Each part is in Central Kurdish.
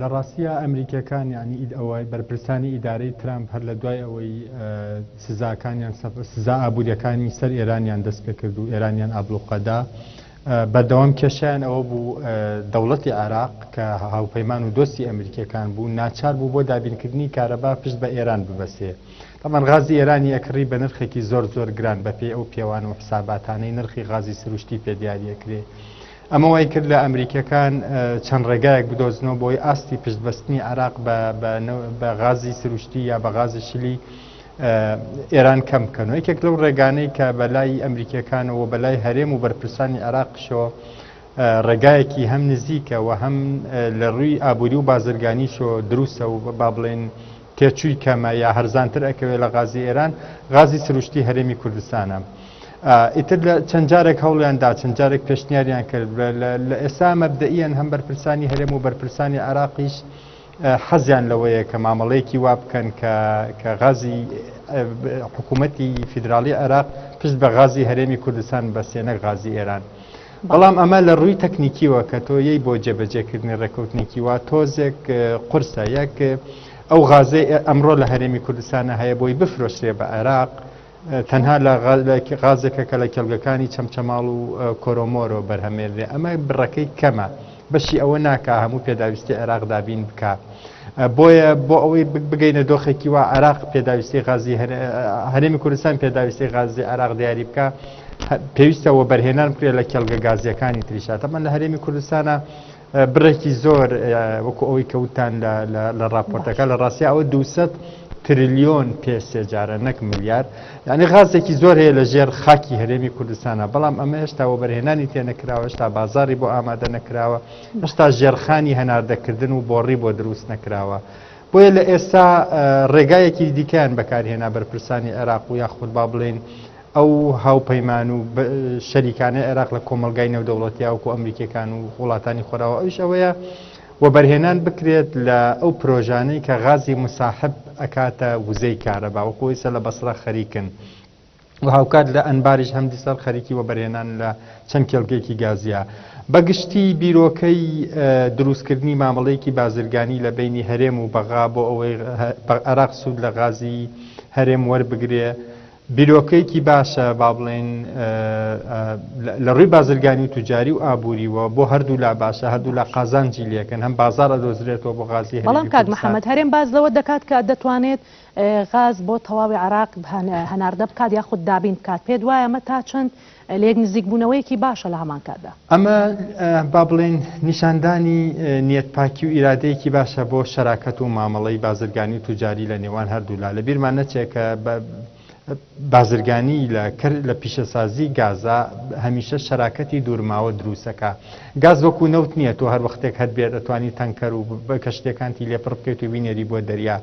لە ڕاستیە ئەمریکەکان ینی ئەوەی بەرپرسانی ئیدارەی ترامپ هەر لە دوای ئەوەی سزاکانیان سزا ئابوووریەکانی سەر ئێرانیان دەست پێ کرد و ئێرانیان ئابلوقەدا بەردەوام کێشیان ئەوە بوو دەوڵەتی عێراق کە هاوپەیمان و دۆستی ئەمریکەکان بوو ناچار بوو بۆ دابینکردنی کارەبا پشت بە ئێران ببەسێ. تەمان غازی ئێرانی ئەکڕی بە نرخێکی زۆر گران بەپێی ئەو پێوان و حساباتانەی نرخی غازی سروشتی پێدیاریەکرێ. ئەمە وای کرد لە ئەمریکەکان چەند ڕێگایەک بدۆزنەوە بۆی ئاستی پشتبەستنی عێراق بە غازی سروشتی یا بە غازی شلی ئێران کەم بکەنەوە. یەکێک لەو ڕێگانەی کە بەلای ئەمریکەکانەوە بەلای هەرێم و بەرپرسانی عێراقشەوە ڕێگایەکی هەم نزیکەوە هەم لە ڕووی ئابووری و بازرگانیشۆ دروستە و با بڵێن تێچووی کەمە یا هەرزانتر ئەکەوێت لە غازی ئێران غازی سروشتی هەرێمی کوردستانە. ئیتر لە چەند جارێک هەوڵیاندا چەند جارێک پێشنیاریان کرد لە ئێستا مەبدەئیان هەم بەرپرسانی هەرێم و بەرپرسانی عێراقیش حەزیان لەوەیە کە مامەڵەیەکی وا بکەن کە غازی حکوومەتی فیدراالی عێراق پشت بە غازی هەرێمی کوردستان بەسێنە غازی ئێران. بەڵام ئەمە لە ڕووی تەکنیکیوە کە تۆ یەی بۆ جێبەجێکردنی ڕێکەوتنێکی وا تۆزێک قورسە یەک ئەو غازەی ئەمڕۆ لە هەرێمی کوردستانە هەیە بۆی بفرۆشرێ بە عێراق تەنها لە غازێکە کە لە کێڵگەکانی چەمچەماڵ و کۆرۆمۆرۆ بەرهەمێنرێ. ئەمە بڕەکەی کەمە بەشی ئەوە ناکە هەموو پێداویستی عێراق دابین بکە. بۆیە بۆ ئەوەی بگەینە دۆخێکی وا عێراق پێداویستی غازی هەرێمی کوردستان پێداویستی غازی عێراق دیاری بکە پێویستەوە بەرهێنان بکرێت لە کێڵگە گازیەکانی تریشات. ئەمە لە هەرێمی کوردستانە بڕێکی زۆر وەکو ئەوەی کەوتان لە راپۆرتەکە لە ڕاستیە ئەوە 200 تریلیۆن پێ جارە نەک ملیار یعنی غازێکی زۆر هەیە لە ژێر خاکی هەرێمی کوردستانە. بەڵام ئەمە هێشتاوە بەرهێنانی تێنەکراوە هێشتا بازاری بۆ ئامادە نەکراوە هێشتا ژێرخانی هەناردەکردن و بۆڕی بۆ دروست نەکراوە. بۆیە لە ئێستا ڕێگایەکی دیکەیان بەکارهێنا بەرپرسانی عێراق و یاخود با بڵێن ئەو هاوپەیمان و شەریکانەی عێراق لە کۆمەلگای نێودەوڵەتیا وەکو ئەمریکەکان و وڵاتانی خۆراوە ئەوش ئەوەیە و بەرهێنان بکرێت لە ئەو پرۆژانەی کە غازی مساحب ئەکاتە وزەی کارەبا وەکو ئێستا لە بەسرە خەریکن و هاوکات لە ئەنباریش هەمدی سەر خەریکی و بەرهێنان لە چەند کێڵگەیەکی گازیە. بەگشتی بیرۆکەی دروستکردنی مامەڵەیەکی بازرگانی لە بینی هەرێم و بەغا بۆ ئەوەی عێراق سوود لە غازی هەرێم وەربگرێ بیرۆکەیەکی باشە با بڵێن لە ڕووی بازرگانی و توجاری و ئابووریوە بۆ هەردوو لا باشە هەردوو لە قازانجی لێکن هەم بازارە دۆزرێتەوە بۆ غازی. بەڵام کاک محەممەد هەرێم باز لەوە دەکات کە دەتوانێت غاز بۆ تەواوی عێراق هەناردە بکات یاخود دابین بکات. پێت وایە ئەمە تا چەند لێک نزیکبوونەوەیەکی باشە لە هەمان کاتدا. ئەمە با بڵێن نیشاندانی نیەتپاکی و ئیرادەیەکی باشە بۆ شەراکەت و مامەڵەی بازرگانی و توجاری لە نێوان هەردوولا. لە بیرمان نەچێکە بازرگانی لە پیشەسازی گازە هەمیشە شەراکەتی دوورماوە دروستەکە. گاز وەکو نەوت نییە تۆ هەر وەختێک هەر بێت دەتوانی تەنکەر و کەشتەکانتی لێپڕ بکەیت و بینێری بۆ دەریا.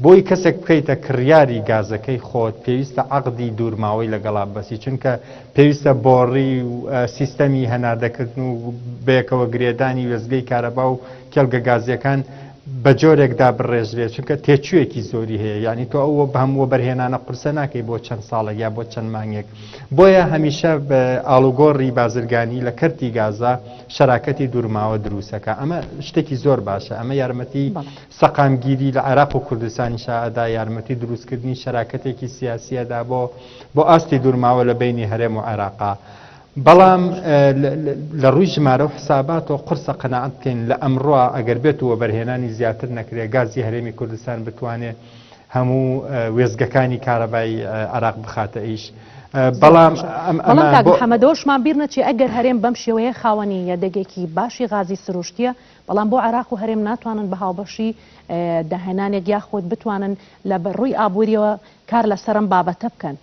بۆی کەسێک بکەیتە کڕیاری گازەکەی خۆت پێویستە عەقدی دوورماوەی لەگەڵا بەسی چونکە پێویستە بۆڕی و سیستەمی هەناردەکردن و بەیەکەوە گرێدانی وێزگەی کارەبا و کێڵگە گازیەکان بە جۆرێکدا بڕێژرێت چونکە تێچوویەکی زۆری هەیە یعنی تۆ ئەوە بە هەموو بەرهێنانە قورسە ناکەی بۆ چەند ساڵێک یا بۆ چەند مانگێک. بۆیە هەمیشە بە ئاڵوگۆڕی بازرگانی لە کەرتی گازە شەراکەتی دوورماوە دروستەکە. ئەمە شتێکی زۆر باشە. ئەمە یارمەتی سەقامگیری لە عێراق و کوردستانی شادا یارمەتی دروستکردنی شەراکەتێکی سیاسیەدا بۆ ئاستی دوورماوە لە بینی هەرێم و عێراقا. بەڵام لە ڕووی ژمارە و حساباتەوە قورسە قەناعەت بکەین لە ئەمڕۆ ئەگەر بێتەوە بەرهێنانی زیاتر نەکرێ گازی هەرێمی کوردستان بتوانێت هەموو وێزگەکانی کارەبای عێراق بخاتە ئیش. بەڵام کاک محەممەدەوەشمان بیر نەچێ ئەگەر هەرێم بەم شێوەیە خاوەنی یەدەگێکی باشی غازی سروشتیە بەڵام بۆ عێراق و هەرێم ناتوانن بە هاوبەشی داهێنانێک یاخۆت بتوانن لە بەڕووی ئابووریەوە کار لەسەرم بابەتە بکەن.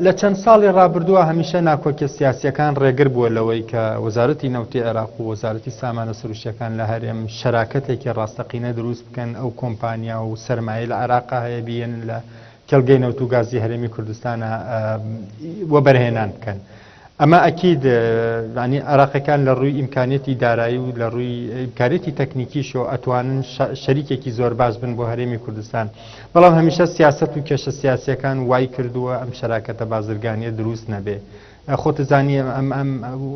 لە چەند ساڵی ڕابردووە هەمیشە ناکۆکە سیاسیەکان ڕێگر بووە لەوەی کە وەزارەتی نەوتی عێراق و وەزارەتی سامانە سروشتیەکان لە هەرێم شەراکەتێکی ڕاستەقینە دروست بکەن ئەو کۆمپانیا و سەرمایە لە عێراقا هەیە بێن لە کێڵگەی نەوت و گازی هەرێمی کوردستانە وەبەرهێنان بکەن. ئەمە ئەکید ینی عێراقیەکان لە ڕووی ئیمکانیەتی دارایی و لە ڕووی ئیمکانیەتی تەکنیکیشەوە ئەتوانن شەریکێکی زۆر باش بن بۆ هەرێمی کوردستان. بەڵام هەمیشە سیاست و کێشە سیاسیەکان وای کردووە ئەم شەراکەتە بازرگانیە دروست نەبێ. خۆتزانی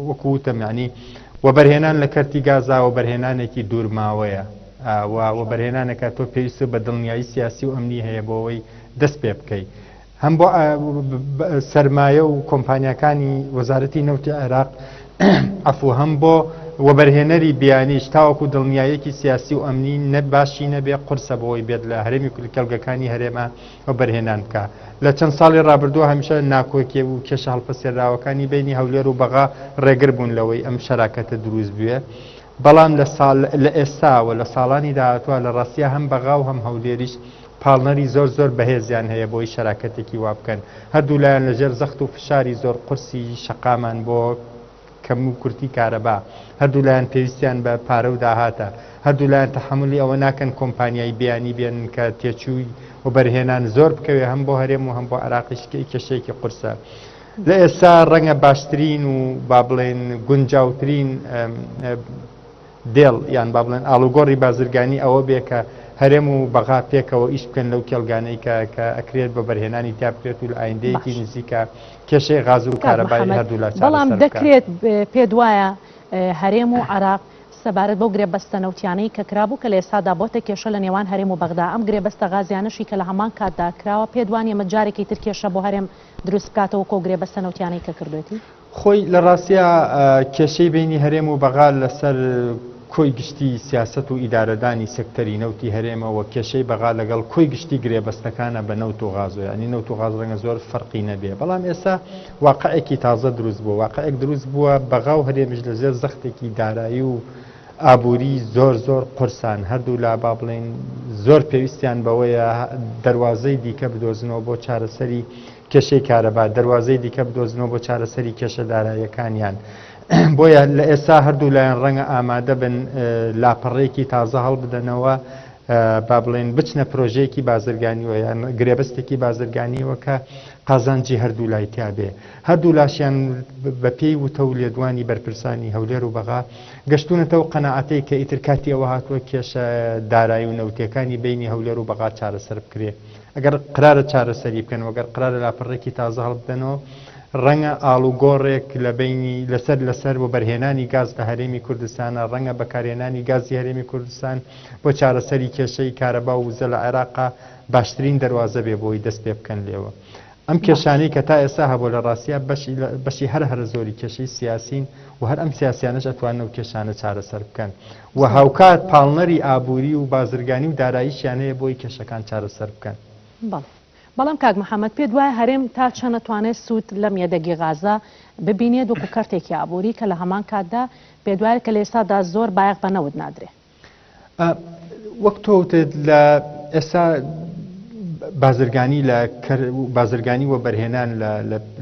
وەکوتم ینی وەبەرهێنان لە کەرتی گازا و بەرهێنانێکی دوورماوەیە و بەرهێنانەکە تۆ پێویستە بە دڵنیایی سیاسی و ئەمنی هەیە بۆەوەی دەست پێ بکەیت. هەم بۆ سەرمایە و کۆمپانیەکانی وەزارەتی نەوتی عێراق ئەفو هەم بۆ وەبەرهێنەری بیانیش تاوەکو دڵنیایەکی سیاسی و ئەمنی نەباشی نەبێ قورسە بەوەی بێت لە هەرێمی کەلگەکانی هەرێمە وەبەرهێنان بکە. لە چەند ساڵی ڕابردووە هەمیشە ناکۆکێ و کێشە هەڵپەسێراوەکانی بینی هەولێر و بەغا ڕێگر بوون لەوەی ئەم شەراکەتە دروست بووە. بەڵام لە ئێستاوە لە ساڵانی داهاتوە لە ڕاستیە هەم بەغا و هەم هەولێریش پاڵنەری زۆر بەهێزیان هەیە بۆی شەراکەتێکی وا بکەن. هەردوو لایەن لەژێر زەخت و فشاری زۆر قورسی شەقامان بۆ کەم و کورتی کارەبا، هەردوو لایەن پێویستیان بە پارە و داهاتە، هەردوو لایەن تەحملی ئەوە ناکەن کۆمپانیای بیانی بێن کە تێچووی و بەرهێنان زۆر بکەوێ هەم بۆ هەرێم و هەم بۆ عێراقیشکەی کێشەیەکی قورسە. لە ئێستا ڕەنگە باشترین و با بڵێن گونجاوترین دێڵ یان با بڵێن ئاڵوگۆڕی بازرگانی ئەوە بێ کە هەرێم و بەغا پێکەوە ئیش بکەن لەو کێڵگانەی کە ئەکرێت بە بەرهێنانی تا بکرێت و لە ئایندەیەکی نزیکە کێشەی غاز و کارەبای هەردوو لە بەڵام دەکرێت پێ وایە هەرێم و عێراق سەبارەت بۆ گرێبەستە نەوتیانەی کە کرابوو کە لە ئێستادا بۆتە کێشە لە نێوان هەرێم و بەغدا ئەم گرێبەستە غازیانەشی کە لە هەمان کاتدا کراوە پێ دوانیە مەجارێکی تر کێشە بۆ هەرێم دروست بکاتەوە کۆ گرێبەستە نەوتیانەی کە کردوێتی خۆی لە ڕاستیە کێشەی بینی هەرێم و بەغا لەسەر کۆی گشتی سیاست و ئیدارەدانی سەکتەری نەوتی هەرێمەوە کێشەی بەغا لەگەڵ کۆی گشتی گرێبەستەکانە بە نەوت و غازۆ ینی نەوت و غاز ڕەنگە زۆر فەرقی نەبێ بەڵام ئێستا واقعێکی تازە دروست بووە واقعێک دروست بووە بەغا و هەرێمش لەژێر زەختێکی دارایی و ئابووری زۆر قورسان هەردوو لا با بڵێن زۆر پێویستیان بەوەیە دەواازەی دیکە بدۆزنەوە بۆ چارەسەری کێشەی کارەبا دەواازەی دیکە بدۆزنەوە بۆ چارەسەری کێشە داراییەکانیان بۆیە لە ئێستا هەردوو لایەن ڕەنگە ئامادە بن لاپەڕێکی تازە هەڵبدەنەوە با بڵێن بچنە پرۆژەیەکی بازرگانیوە یان گرێبەستێکی بازرگانیەوە کە قازانجی هەردوو لای تا بێ هەردوو لاشیان بە پێی وتە و لێدوانی بەرپرسانی هەولێر و بەغا گەشتونەتەوە قەنەعەتەی کە ئیتر کاتی ئەوە هاتووە کێشە دارایی و نەوتیەکانی بینی هەولێر و بەغا چارەسەر بکرێ ئەگەر قرارە چارەسەری بکەن وەگەر قرارە لاپەڕێکی تازە هەڵبدەنەوە ڕەنگە ئاڵوگۆڕێک لە بینی لەسەر بۆ بەرهێنانی گاز لە هەرێمی کوردستانە ڕەنگە بەکارهێنانی گازی هەرێمی کوردستان بۆ چارەسەری کێشەی کارەبا و وزە لە عێراقا باشترین دەواازە بێ بۆی دەست پێ بکەن لێوە ئەم کێشانەی کە تا ئێستا هەبوو لە ڕاستیە بەشی هەر زۆری کێشەی سیاسین و هەر ئەم سیاسیانەش ئەتوانن و کێشانە چارەسەر بکەن و هاوکات پاڵنەری ئابووری و بازرگانی و داراییشیانەیە بۆی کێشەکان چارەسەر بکەن. بەڵام کاک محەممەد پێ دوای هەرێم تا چەند توانێت سوود لە مێدەگی غازە ببینێت وەکو کارتێکی ئابووری کە لە هەمان کاتدا پێ دوایە کە لە ئێستادا زۆر بایەق بە نەوت نادرێ وەک تۆوتت لە ئێستا بازرگانی و بەرهێنان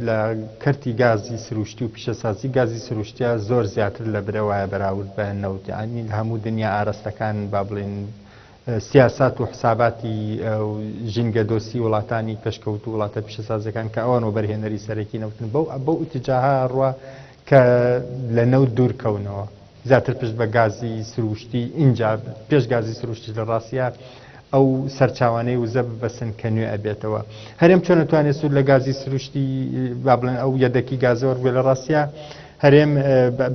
لە کەرتی گازی سروشتی و پیشەسازی گازی سروشتیا زۆر زیاتر لە برەوایە بەراورد بە نەوتیانی هەموو دنیا ئاراستەکان با بڵێن سیاسات و حساباتی ژینگە دۆسی وڵاتانی پێشکەوت و وڵاتە پیشەسازەکان کە ئەوان و بەرهێنەری سەرەکی نەوتن بەو ئیتیجاها ڕوە کە لە نەوت دوورکەونەوە زیاتر پشت بە گازی سروشتی اینجا پێش گازی سروشتی لە ڕاستیە ئەو سەرچاوانەی وزە ببەسن کە نوێ ئەبێتەوە هەرێم چۆن نەتوانێت سوود لە گازی سروشتی با بڵێن ئەو یەدەکی گازەوە لە ڕاستیە هەرێم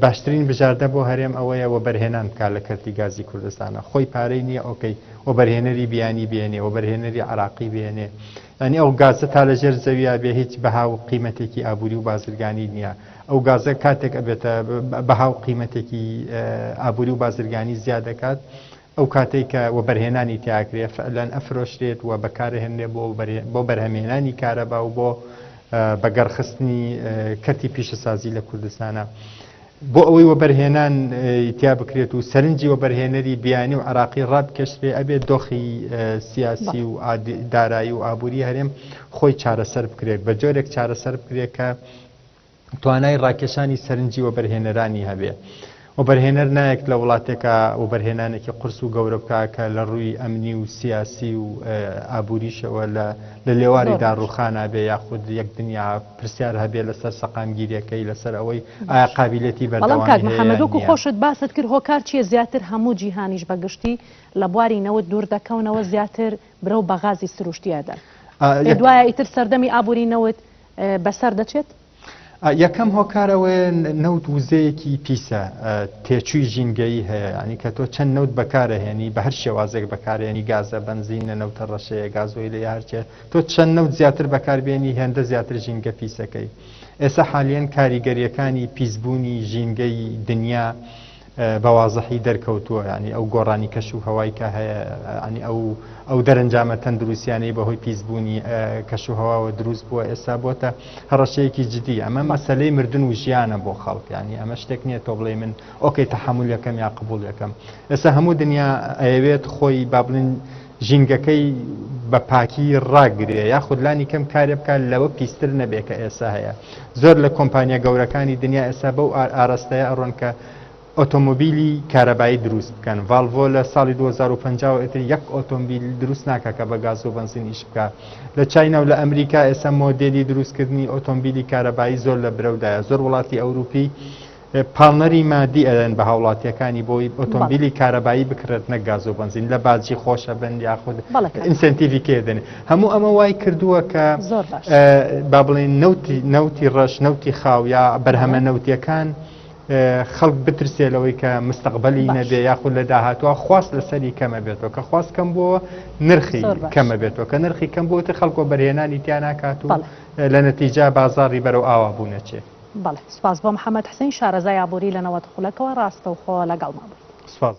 باشترین بژاردە بۆ هەرێم ئەوەیە و بەرهێنان بکات لە کەرتی گازی کوردستانە خۆی پارەی نییە ئۆکەی و بەرهێنەری بیانی بێنێ و بەرهێنەری عراقی بێنێ ئەنی ئەو گازە تا لەژێر زەویە بێ هیچ بەها و قیمەتێکی ئابووری و بازرگانی نییە ئەو گازە کاتێک ئەبێتە بەها و قیمەتێکی ئابووری و بازرگانی زیاد دەکات ئەو کاتێک کە وە بەرهێنانی تیاکرێ فعلەن ئەفرۆشرێت و بەکارهێنرێ بۆ بەرهەمێنانی کارەبا و بۆ بەگەڕخستنی کەرتی پیشەسازی لە کوردستانە بۆ ئەوەی وە بەرهێنان ئیتیا بکرێت و سەرنجی وە بەرهێنەری بیانی و عراقی ڕابکەشرێ ئەبێت دۆخی سیاسی و دارایی و ئابووری هەرێم خۆی چارەسەر بکرێت بە جۆرێک چارەسەر بکرێت کە توانای ڕاکێشانی سەرنجی وە بەرهێنەرانی هەبێ و بەرهێنەر نایەک لە وڵاتێکە و بەرهێنانێکی قرس و گەورە بکە کە لە ڕووی ئەمنی و سیاسی و ئابووریشەوە لە لێواری ڕووخانە بێ یاخود یەک دنیا پرسیار هەبێ لەسەر سەقامگیریەکەی لەسەر ئەوەی ئایا قابلیەتی بەردەوام محەممەدوەکو خۆشت باست کرد هۆکار چیە زیاتر هەموو جیهانیش بەگشتی لە بواری نەوت دوور دەکەونەوە زیاتر برەو بە غازی سروشتیادا دوایە ئیتر سەردەمی ئابووری نەوت بەسەر دەچێت یەکەم هۆکارەوە نەوت وزەیەکی پیسە تێچووی ژینگەیی هەیە ینی کە تۆ چەند نەوت بەکارهێنی بە هەر شێوازێک بەکارێنی گازە بنزینە نەوتە ڕەشەیە گازۆی لە هەرچێت تۆ چەند نەوت زیاتر بەکاربێنی هێندە زیاتر ژینگە پیسەکەی. ئێستا حالیان کاریگەریەکانی پیسبوونی ژینگەی دنیا بەوازەحی دەرکەوتووە ینی ئەو گۆڕانی کەش و هەوای کە هەیە ینی ئەو دەرەنجامە تەندروستیانەی بەهۆی پیسبوونی کەش و هەواوە دروست بووە ئێستا بۆتە هەڕەشەیەکی جدی ئەمە مەسلەی مردن و ژیانە بۆ خەڵک ینی ئەمە شتێک نییە تۆ بڵێ من ئۆکەی تەحمل یەکەم یا قبول یەکەم. ئێستا هەموو دنیا ئەوێت خۆی با بڵین ژینگەکەی بە پاکی ڕاگرێ یاخود لانی کەم کارێ بکات لەوە پیستر نەبێت کە ئێستا هەیە. زۆر لە کۆمپانیا گەورەکانی دنیا ئێستا بەو ئاراستەیە ئەڕۆن کە ئۆتۆمۆبیلی کارەبایی دروست بکەن. ڤالڤۆ لە ساڵی 2050 ئێتر یەک ئۆتۆمبیل دروست ناکە کە بە گاز و بنزین ئیش بکە. لە چاینا و لە ئەمریکا ئێستا مۆدێلی دروستکردنی ئۆتۆمبیلی کارەبایی زۆر لە برەودایە. زۆر وڵاتی ئەوروپی پاڵنەری مادی ئەدەن بە هاوڵاتیەکانی بۆی ئۆتۆمبیلی کارەبایی بکرێتنە گاز و بنزین لە باجی خۆشە بن یاخود ئینسنتیڤی دێن. هەموو ئەمە وای کردووە کە با بڵێن نەوتی ڕەش نەوتی خاو یا بەرهەمە نەوتیەکان خەڵک بترسێلەوەی کە مستەقبەلی نەبێ یاخود لە داهاتوە خواست لەسەری کەمە بێتەوە کە خواست کەم بۆ نرخی کەمە بێتەوە کە نرخی کەم بۆتە خەڵکۆ بەرهێنانی تیا ناکات و لە نەتیجا بازاڕی بەرەو ئاوا بوونەچێ. بەڵێ سپاس بۆ محەممەد حسین شارەزای ئابووری لەنەوەت خولەکەوە ڕاستە و خۆ لەگەڵ ما بوو. سپاس.